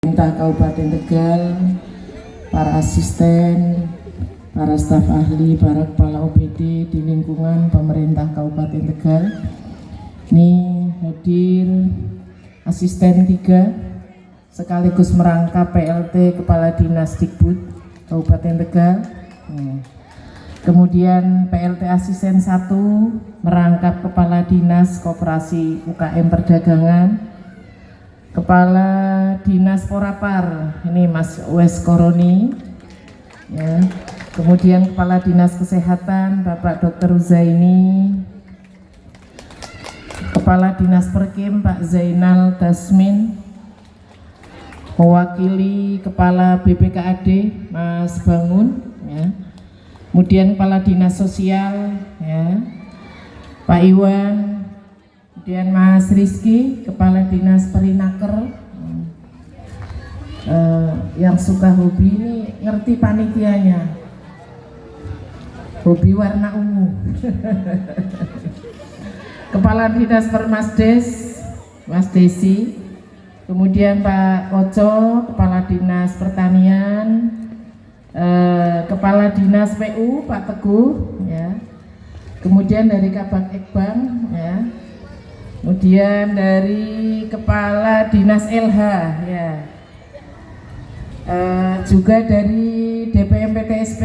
Pemerintah Kabupaten Tegal, para asisten, para staf ahli, para kepala OPD di lingkungan pemerintah Kabupaten Tegal. Ini hadir asisten 3 sekaligus merangkap PLT Kepala Dinas Dikbud Kabupaten Tegal. Kemudian PLT asisten 1 merangkap Kepala Dinas Koperasi UKM Perdagangan, Kepala Dinas Porapar, ini Mas Wes Koroni, ya. Kemudian Kepala Dinas Kesehatan Bapak Dr. Uzaini, Kepala Dinas Perkim Pak Zainal Dasmin, mewakili Kepala BPKAD Mas Bangun, ya. Kemudian Kepala Dinas Sosial, ya, Pak Iwan. Kemudian Mas Rizky, Kepala Dinas Perinaker, yang suka hobi ini ngerti panitianya, hobi warna ungu. Kepala Dinas Permasdes, Mas Desi. Kemudian Pak Koco, Kepala Dinas Pertanian, Kepala Dinas PU Pak Teguh, ya. Kemudian dari Kabag Ekbang, ya. Kemudian dari Kepala Dinas LH, ya, juga dari DPM PTSP,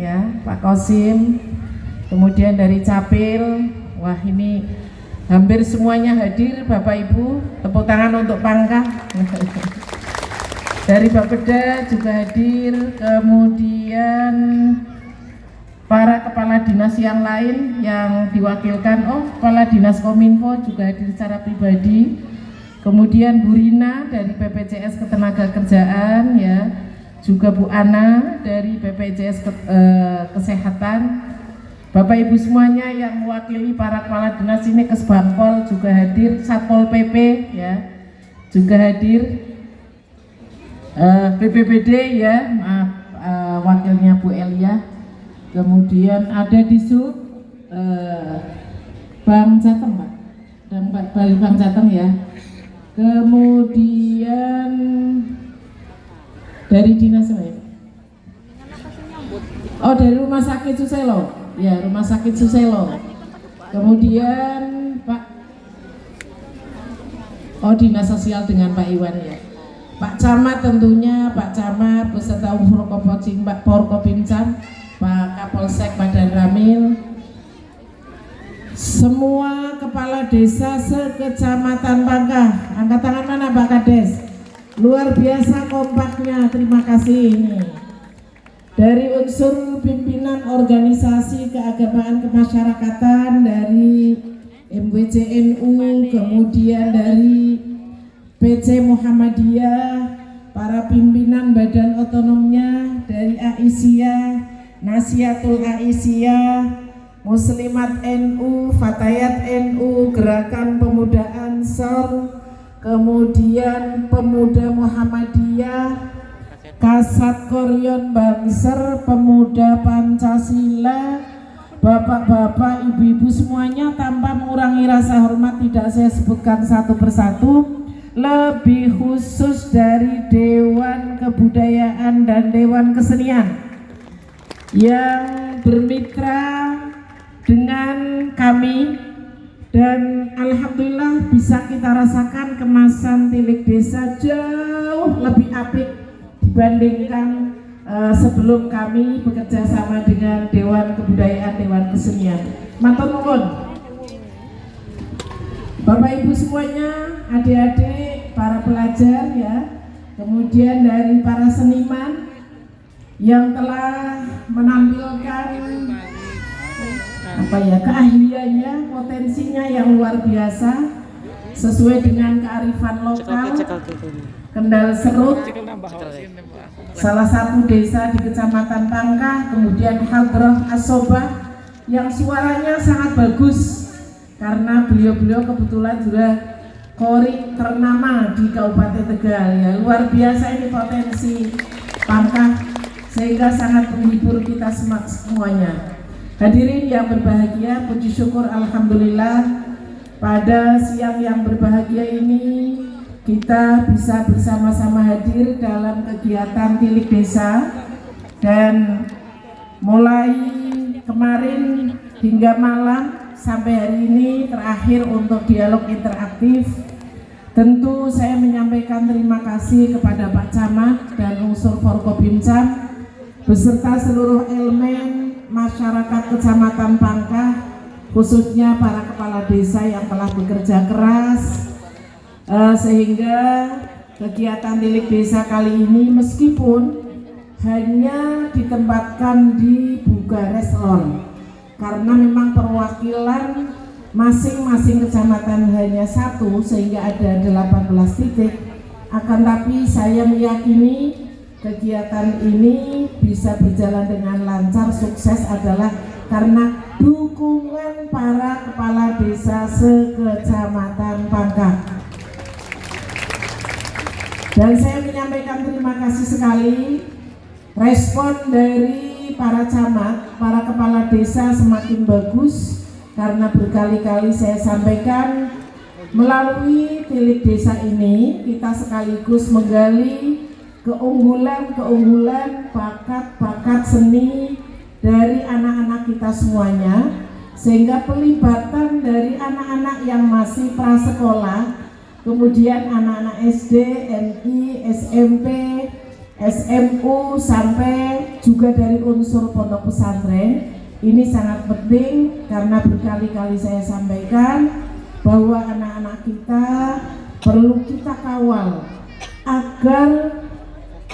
ya, Pak Kosim. Kemudian dari Capil, wah ini hampir semuanya hadir Bapak Ibu, tepuk tangan untuk Pangkah. Dari Bapeda juga hadir, kemudian para kepala dinas yang lain yang diwakilkan, Kepala Dinas Kominfo juga hadir secara pribadi. Kemudian Bu Rina dari BPJS Ketenagakerjaan, ya, juga Bu Ana dari BPJS Kesehatan. Bapak Ibu semuanya yang mewakili para kepala dinas ini, Kesbangpol juga hadir, Satpol PP, ya, juga hadir. BPBD, ya, maaf, wakilnya Bu Elia. Kemudian ada di sub Bank Jateng, Pak, dan Pak Bali Bank Jateng, ya. Kemudian dari dinas apa ya? Dari Rumah Sakit Suselo, ya, Rumah Sakit Suselo. Kemudian Pak, Dinas Sosial dengan Pak Iwan, ya. Pak Camat tentunya, Pak Camat beserta Pak Porkopimcam, Pak Kapolsek Badan Ramil, semua kepala desa sekecamatan Pangkah. Angkat tangan mana Pak Kades? Luar biasa kompaknya, terima kasih. Ini dari unsur pimpinan organisasi keagamaan kemasyarakatan dari MWCNU, kemudian dari PC Muhammadiyah, para pimpinan badan otonomnya dari Aisyah, Nasihatul Aisyah, Muslimat NU, Fatayat NU, Gerakan Pemuda Ansor, kemudian Pemuda Muhammadiyah, Kasat Koryon Bangser, Pemuda Pancasila, bapak-bapak, ibu-ibu semuanya, tanpa mengurangi rasa hormat tidak saya sebutkan satu persatu. Lebih khusus dari Dewan Kebudayaan dan Dewan Kesenian yang bermitra dengan kami, dan alhamdulillah bisa kita rasakan kemasan tilik desa jauh lebih apik dibandingkan sebelum kami bekerja sama dengan Dewan Kebudayaan, Dewan Kesenian. Matur nuwun Bapak Ibu semuanya, adik-adik, para pelajar, ya, kemudian dari para seniman yang telah menampilkan keahliannya, potensinya yang luar biasa sesuai dengan kearifan lokal Kendal Serut, salah satu desa di Kecamatan Pangkah. Kemudian Hadroh Asobah yang suaranya sangat bagus karena beliau-beliau kebetulan juga kori ternama di Kabupaten Tegal, ya. Luar biasa ini potensi Pangkah, sehingga sangat menghibur kita semuanya. Hadirin yang berbahagia, puji syukur alhamdulillah pada siang yang berbahagia ini kita bisa bersama-sama hadir dalam kegiatan Tilik Desa, dan mulai kemarin hingga malam sampai hari ini terakhir untuk dialog interaktif. Tentu saya menyampaikan terima kasih kepada Pak Camat dan unsur Forkopimcam beserta seluruh elemen masyarakat Kecamatan Pangkah, khususnya para kepala desa yang telah bekerja keras sehingga kegiatan Tilik Desa kali ini meskipun hanya ditempatkan di Bugares Lor, karena memang perwakilan masing-masing kecamatan hanya satu sehingga ada 18 titik, akan tapi saya meyakini kegiatan ini bisa berjalan dengan lancar, sukses adalah karena dukungan para kepala desa se-Kecamatan Pangkah. Dan saya menyampaikan terima kasih sekali, respon dari para camat, para kepala desa semakin bagus, karena berkali-kali saya sampaikan melalui Tilik Desa ini kita sekaligus menggali keunggulan-keunggulan, bakat-bakat seni dari anak-anak kita semuanya, sehingga pelibatan dari anak-anak yang masih prasekolah, kemudian anak-anak SD, MI, SMP, SMU, sampai juga dari unsur pondok pesantren. Ini sangat penting karena berkali-kali saya sampaikan bahwa anak-anak kita perlu kita kawal agar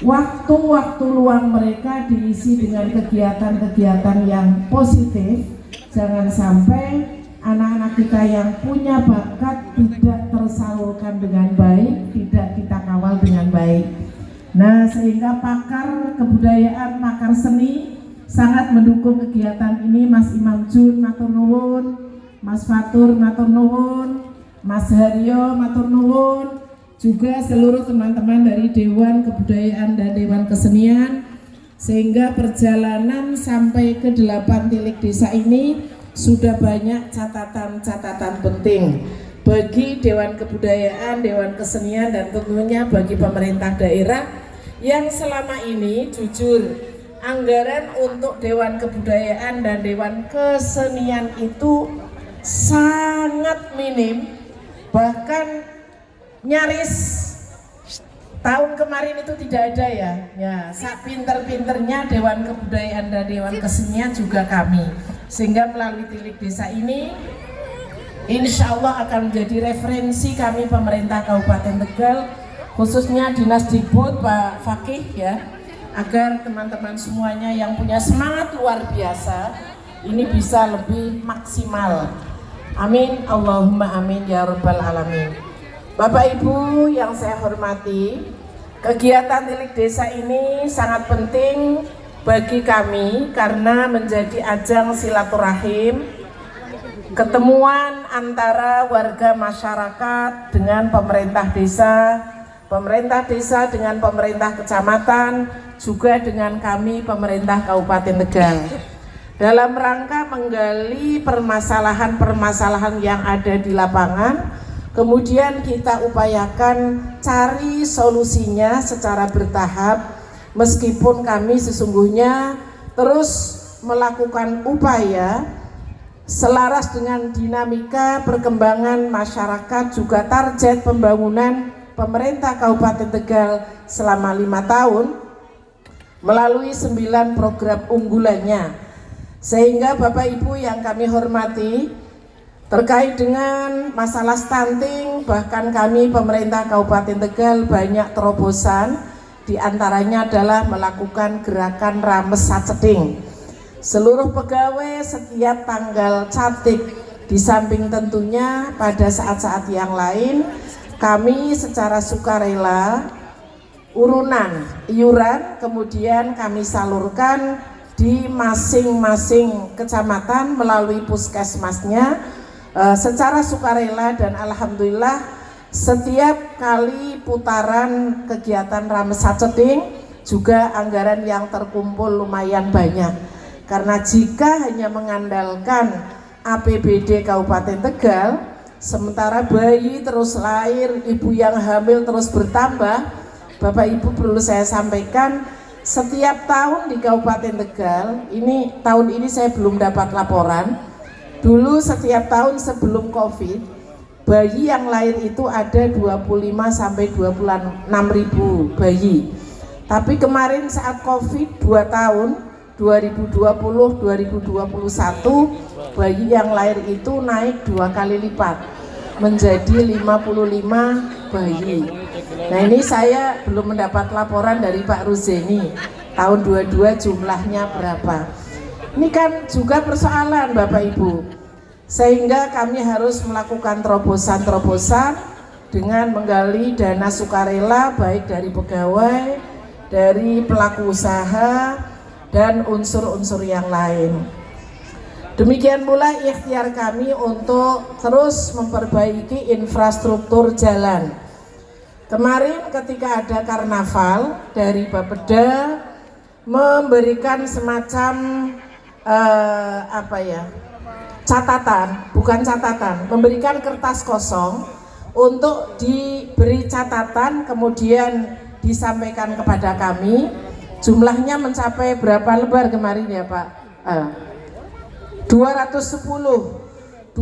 waktu-waktu luang mereka diisi dengan kegiatan-kegiatan yang positif. Jangan sampai anak-anak kita yang punya bakat tidak tersalurkan dengan baik, tidak kita kawal dengan baik. Nah, sehingga pakar kebudayaan, pakar seni sangat mendukung kegiatan ini. Mas Imam Jun matur nuwun, Mas Fatur matur nuwun, Mas Haryo matur nuwun, juga seluruh teman-teman dari Dewan Kebudayaan dan Dewan Kesenian, sehingga perjalanan sampai ke 8 Tilik Desa ini sudah banyak catatan-catatan penting bagi Dewan Kebudayaan, Dewan Kesenian, dan tentunya bagi pemerintah daerah yang selama ini jujur anggaran untuk Dewan Kebudayaan dan Dewan Kesenian itu sangat minim, bahkan nyaris tahun kemarin itu tidak ada ya sak pinter-pinternya Dewan Kebudayaan dan Dewan Kesenian juga kami, sehingga melalui Tilik Desa ini insya Allah akan menjadi referensi kami pemerintah Kabupaten Tegal, khususnya Dinas Dikbud Pak Fakih ya, agar teman-teman semuanya yang punya semangat luar biasa ini bisa lebih maksimal. Amin, Allahumma amin ya rabbal alamin. Bapak Ibu yang saya hormati, kegiatan Tilik Desa ini sangat penting bagi kami karena menjadi ajang silaturahim, ketemuan antara warga masyarakat dengan pemerintah desa dengan pemerintah kecamatan, juga dengan kami pemerintah Kabupaten Tegal, dalam rangka menggali permasalahan-permasalahan yang ada di lapangan. Kemudian kita upayakan cari solusinya secara bertahap, meskipun kami sesungguhnya terus melakukan upaya selaras dengan dinamika perkembangan masyarakat, juga target pembangunan pemerintah Kabupaten Tegal selama 5 tahun melalui 9 program unggulannya. Sehingga Bapak Ibu yang kami hormati, terkait dengan masalah stunting, bahkan kami pemerintah Kabupaten Tegal banyak terobosan, diantaranya adalah melakukan gerakan rames saceting. Seluruh pegawai setiap tanggal catik, di samping tentunya pada saat-saat yang lain kami secara sukarela urunan iuran kemudian kami salurkan di masing-masing kecamatan melalui puskesmasnya secara sukarela, dan alhamdulillah setiap kali putaran kegiatan rames saceting juga anggaran yang terkumpul lumayan banyak, karena jika hanya mengandalkan APBD Kabupaten Tegal sementara bayi terus lahir, ibu yang hamil terus bertambah. Bapak Ibu, perlu saya sampaikan, setiap tahun di Kabupaten Tegal, ini tahun ini saya belum dapat laporan. Dulu setiap tahun sebelum Covid, bayi yang lahir itu ada 25 sampai 26 ribu bayi. Tapi kemarin saat Covid 2 tahun 2020-2021, bayi yang lahir itu naik 2 kali lipat menjadi 55 bayi. Nah, ini saya belum mendapat laporan dari Pak Ruzeni tahun 22 jumlahnya berapa. Ini kan juga persoalan Bapak Ibu, sehingga kami harus melakukan terobosan-terobosan dengan menggali dana sukarela baik dari pegawai, dari pelaku usaha, dan unsur-unsur yang lain. Demikian pula ikhtiar kami untuk terus memperbaiki infrastruktur jalan. Kemarin ketika ada karnaval, dari Bapeda memberikan semacam memberikan kertas kosong untuk diberi catatan, kemudian disampaikan kepada kami. Jumlahnya mencapai berapa lembar kemarin ya Pak? 210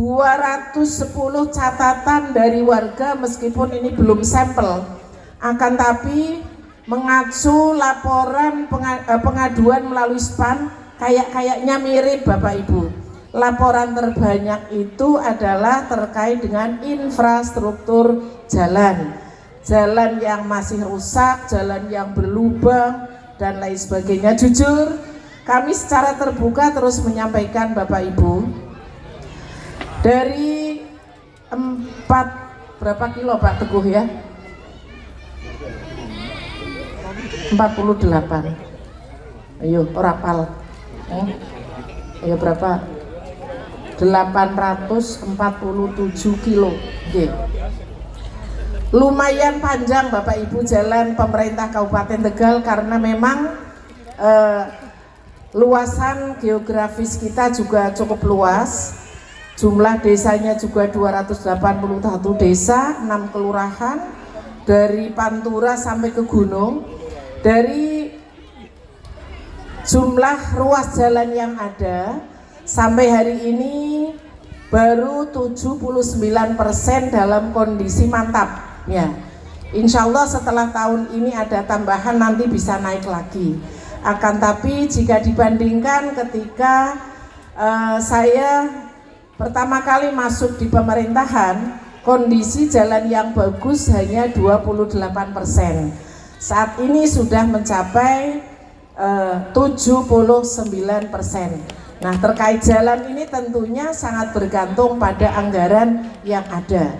catatan dari warga, meskipun ini belum sampel, akan tapi mengacu laporan pengaduan melalui SPAN, kayaknya mirip Bapak Ibu. Laporan terbanyak itu adalah terkait dengan infrastruktur jalan, jalan yang masih rusak, jalan yang berlubang, dan lain sebagainya. Jujur, kami secara terbuka terus menyampaikan Bapak Ibu, dari 4 berapa kilo Pak Teguh ya? 48. Ayo, rapal. Ayo berapa? 847 kilo. Oke. Lumayan panjang Bapak Ibu jalan pemerintah Kabupaten Tegal, karena memang luasan geografis kita juga cukup luas. Jumlah desanya juga 281 desa, 6 kelurahan, dari Pantura sampai ke Gunung. Dari jumlah ruas jalan yang ada sampai hari ini baru 79% dalam kondisi mantap ya. Insya Allah setelah tahun ini ada tambahan, nanti bisa naik lagi. Akan tapi jika dibandingkan ketika saya pertama kali masuk di pemerintahan, kondisi jalan yang bagus hanya 28%. Saat ini sudah mencapai 79%. Nah, terkait jalan ini tentunya sangat bergantung pada anggaran yang ada.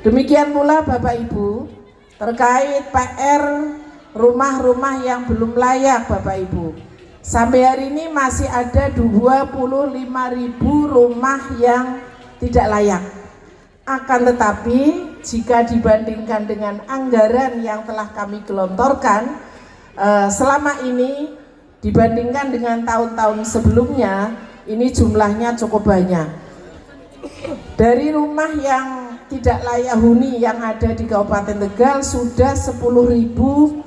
Demikian pula Bapak Ibu, terkait PR rumah-rumah yang belum layak Bapak Ibu. Sampai hari ini masih ada 25.000 rumah yang tidak layak. Akan tetapi jika dibandingkan dengan anggaran yang telah kami gelontorkan selama ini, dibandingkan dengan tahun-tahun sebelumnya, ini jumlahnya cukup banyak. Dari rumah yang tidak layak huni yang ada di Kabupaten Tegal sudah 10.907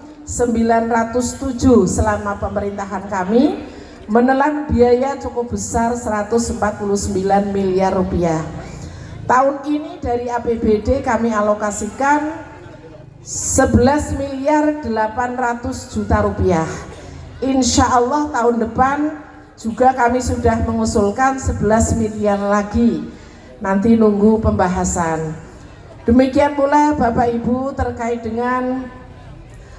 selama pemerintahan kami, menelan biaya cukup besar 149 miliar rupiah. Tahun ini dari APBD kami alokasikan 11 miliar 800 juta rupiah. Insya Allah tahun depan juga kami sudah mengusulkan 11 miliar lagi, nanti nunggu pembahasan. Demikian pula Bapak Ibu terkait dengan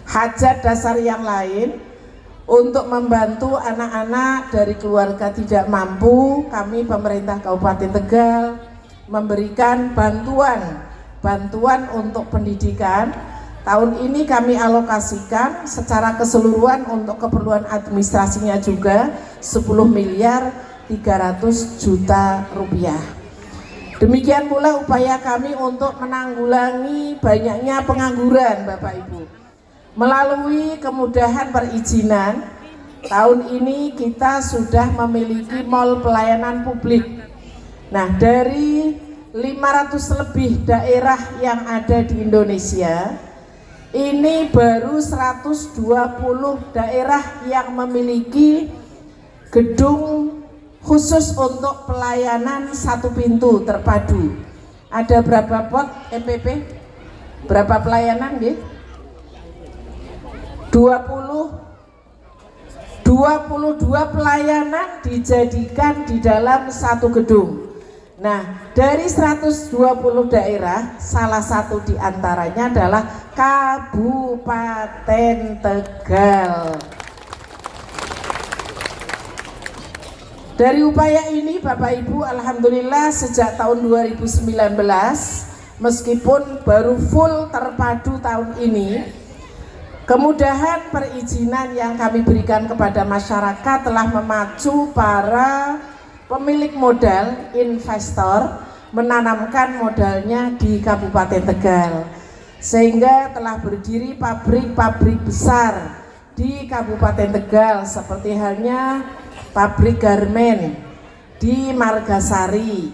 hajat dasar yang lain, untuk membantu anak-anak dari keluarga tidak mampu, kami pemerintah Kabupaten Tegal memberikan bantuan untuk pendidikan. Tahun ini kami alokasikan secara keseluruhan untuk keperluan administrasinya juga 10 miliar 300 juta rupiah. Demikian pula upaya kami untuk menanggulangi banyaknya pengangguran Bapak Ibu. Melalui kemudahan perizinan, tahun ini kita sudah memiliki mall pelayanan publik. Nah, dari 500 lebih daerah yang ada di Indonesia, ini baru 120 daerah yang memiliki gedung khusus untuk pelayanan satu pintu terpadu. Ada berapa pot MPP? Berapa pelayanan nggih? 22 pelayanan dijadikan di dalam satu gedung. Nah, dari 120 daerah, salah satu di antaranya adalah Kabupaten Tegal. Dari upaya ini Bapak Ibu, alhamdulillah sejak tahun 2019, meskipun baru full terpadu tahun ini, kemudahan perizinan yang kami berikan kepada masyarakat telah memacu para pemilik modal, investor menanamkan modalnya di Kabupaten Tegal, sehingga telah berdiri pabrik-pabrik besar di Kabupaten Tegal seperti halnya pabrik garmen di Margasari,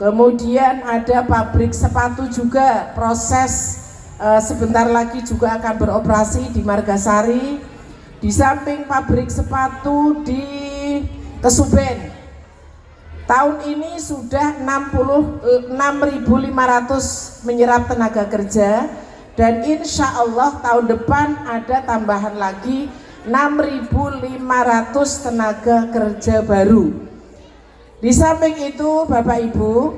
kemudian ada pabrik sepatu juga, proses sebentar lagi juga akan beroperasi di Margasari, di samping pabrik sepatu di Kesuben. Tahun ini sudah 6.500 menyerap tenaga kerja, dan insya Allah tahun depan ada tambahan lagi 6.500 tenaga kerja baru. Di samping itu Bapak Ibu,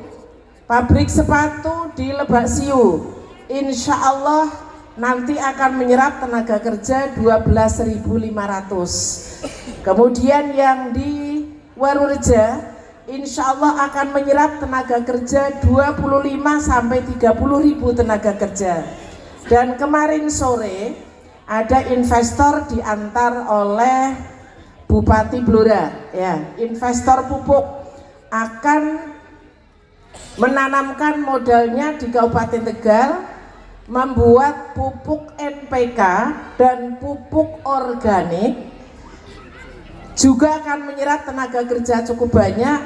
pabrik sepatu di Lebak Siu insya Allah nanti akan menyerap tenaga kerja 12.500. Kemudian yang di Warureja insya Allah akan menyerap tenaga kerja 25 sampai 30.000 tenaga kerja. Dan kemarin sore ada investor diantar oleh Bupati Blora, ya, investor pupuk akan menanamkan modalnya di Kabupaten Tegal, membuat pupuk NPK dan pupuk organik, juga akan menyerap tenaga kerja cukup banyak.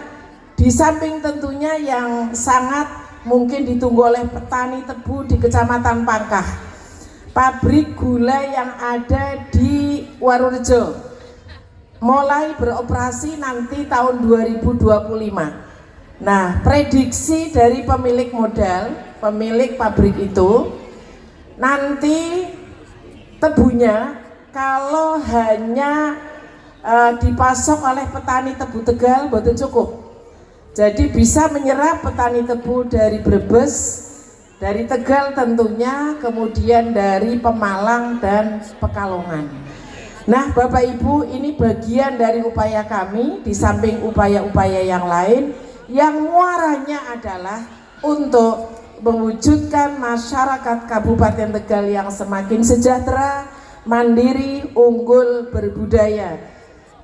Di samping tentunya yang sangat mungkin ditunggu oleh petani tebu di Kecamatan Pangkah, pabrik gula yang ada di Warurejo mulai beroperasi nanti tahun 2025. Nah, prediksi dari pemilik modal, pemilik pabrik itu, nanti tebunya kalau hanya dipasok oleh petani tebu Tegal betul cukup. Jadi bisa menyerap petani tebu dari Brebes, dari Tegal tentunya, kemudian dari Pemalang dan Pekalongan. Nah Bapak Ibu, ini bagian dari upaya kami di samping upaya-upaya yang lain yang muaranya adalah untuk mewujudkan masyarakat Kabupaten Tegal yang semakin sejahtera, mandiri, unggul, berbudaya.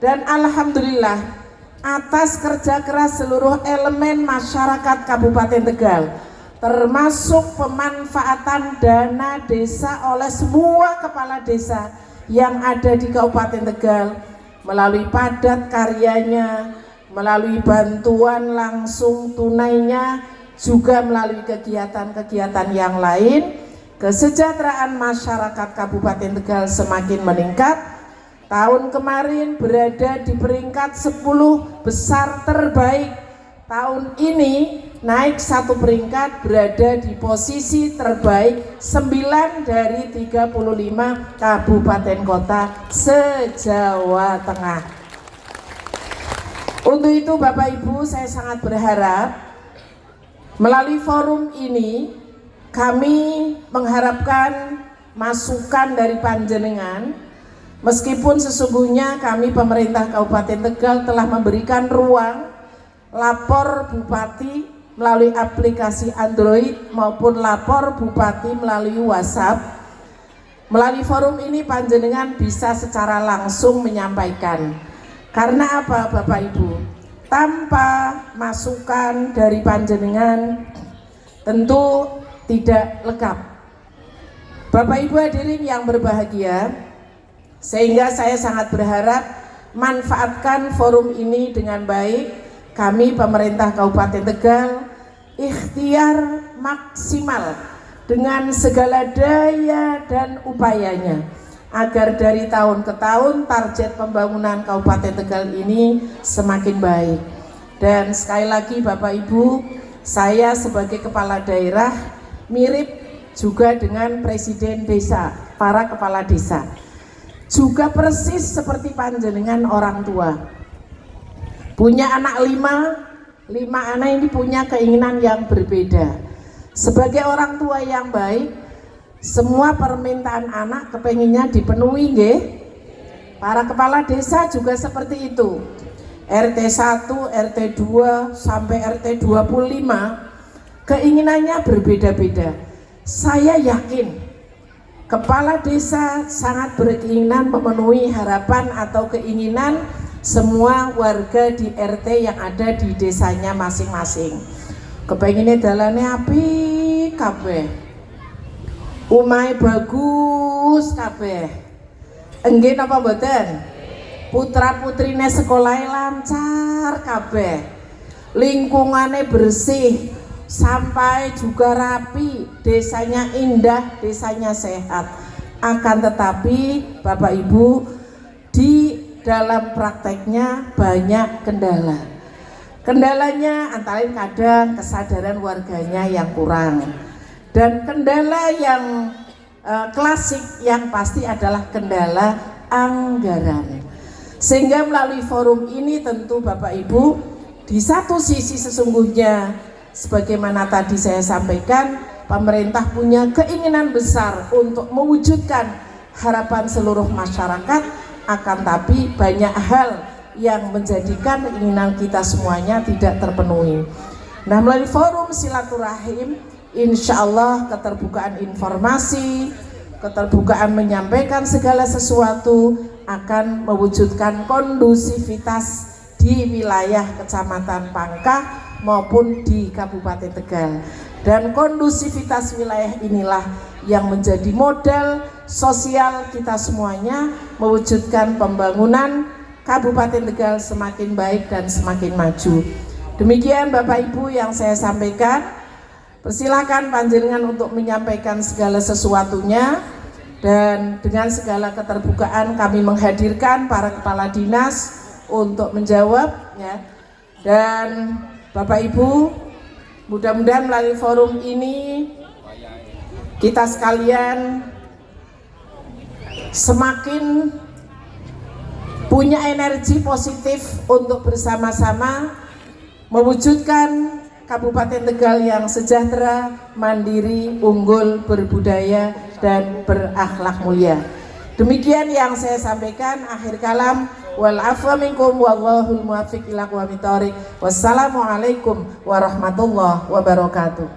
Dan alhamdulillah atas kerja keras seluruh elemen masyarakat Kabupaten Tegal, termasuk pemanfaatan dana desa oleh semua kepala desa yang ada di Kabupaten Tegal melalui padat karyanya, melalui bantuan langsung tunainya, juga melalui kegiatan-kegiatan yang lain, kesejahteraan masyarakat Kabupaten Tegal semakin meningkat. Tahun kemarin berada di peringkat 10 besar terbaik. Tahun ini naik satu peringkat, berada di posisi terbaik 9 dari 35 kabupaten kota se-Jawa Tengah. Untuk itu Bapak Ibu, saya sangat berharap melalui forum ini kami mengharapkan masukan dari panjenengan. Meskipun sesungguhnya kami pemerintah Kabupaten Tegal telah memberikan ruang lapor Bupati melalui aplikasi Android maupun lapor Bupati melalui WhatsApp. Melalui forum ini panjenengan bisa secara langsung menyampaikan. Karena apa Bapak Ibu? Tanpa masukan dari panjenengan tentu tidak lengkap. Bapak Ibu hadirin yang berbahagia, sehingga saya sangat berharap manfaatkan forum ini dengan baik. Kami pemerintah Kabupaten Tegal ikhtiar maksimal dengan segala daya dan upayanya agar dari tahun ke tahun target pembangunan Kabupaten Tegal ini semakin baik. Dan sekali lagi Bapak Ibu, saya sebagai kepala daerah mirip juga dengan presiden desa, para kepala desa. Juga persis seperti panjenengan orang tua. Punya anak 5 anak ini punya keinginan yang berbeda. Sebagai orang tua yang baik, semua permintaan anak kepenginnya dipenuhi nggih. Para kepala desa juga seperti itu. RT 1, RT 2 sampai RT 25 keinginannya berbeda-beda. Saya yakin kepala desa sangat berkeinginan memenuhi harapan atau keinginan semua warga di RT yang ada di desanya masing-masing. Kepengine dalane apik kabeh, umahe bagus kabeh, enggih napa mboten? Putra putrine sekolahnya lancar kabeh, lingkungannya bersih, sampai juga rapi, desanya indah, desanya sehat. Akan tetapi Bapak Ibu, di dalam prakteknya banyak kendala. Kendalanya antara lain kadang kesadaran warganya yang kurang, dan kendala yang klasik yang pasti adalah kendala anggaran. Sehingga melalui forum ini tentu Bapak Ibu, di satu sisi sesungguhnya sebagaimana tadi saya sampaikan, pemerintah punya keinginan besar untuk mewujudkan harapan seluruh masyarakat, akan tapi banyak hal yang menjadikan keinginan kita semuanya tidak terpenuhi. Nah, melalui forum silaturahim, insya Allah keterbukaan informasi, keterbukaan menyampaikan segala sesuatu akan mewujudkan kondusivitas di wilayah Kecamatan Pangkah maupun di Kabupaten Tegal. Dan kondusivitas wilayah inilah yang menjadi modal sosial kita semuanya mewujudkan pembangunan Kabupaten Tegal semakin baik dan semakin maju. Demikian Bapak Ibu yang saya sampaikan. Persilakan panjenengan untuk menyampaikan segala sesuatunya, dan dengan segala keterbukaan kami menghadirkan para kepala dinas untuk menjawab ya. Dan Bapak Ibu, mudah-mudahan melalui forum ini kita sekalian semakin punya energi positif untuk bersama-sama mewujudkan Kabupaten Tegal yang sejahtera, mandiri, unggul, berbudaya, dan berakhlak mulia. Demikian yang saya sampaikan. Akhir kalam, wal afwa minkum wallahul muwaffiq ila aqwamit thoriq. Wassalamualaikum warahmatullahi wabarakatuh.